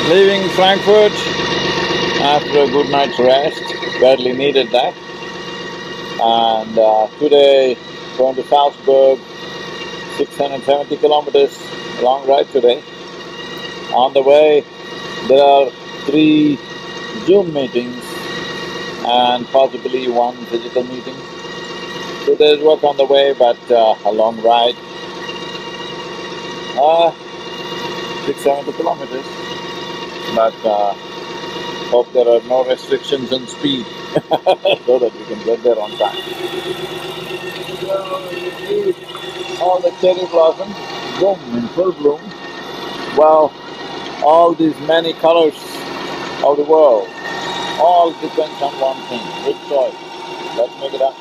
Leaving Frankfurt after a good night's rest, badly needed that. And today going to Salzburg, 670 kilometers, long ride today. On the way there are 3 Zoom meetings and possibly 1 physical meeting. So there's work on the way, but a long ride. 670 kilometers, but hope there are no restrictions on speed so that we can get there on time. So you see all the cherry blossoms, boom, in full bloom. Well, all these many colors of the world, all depends on one thing, good soil. Let's make it up.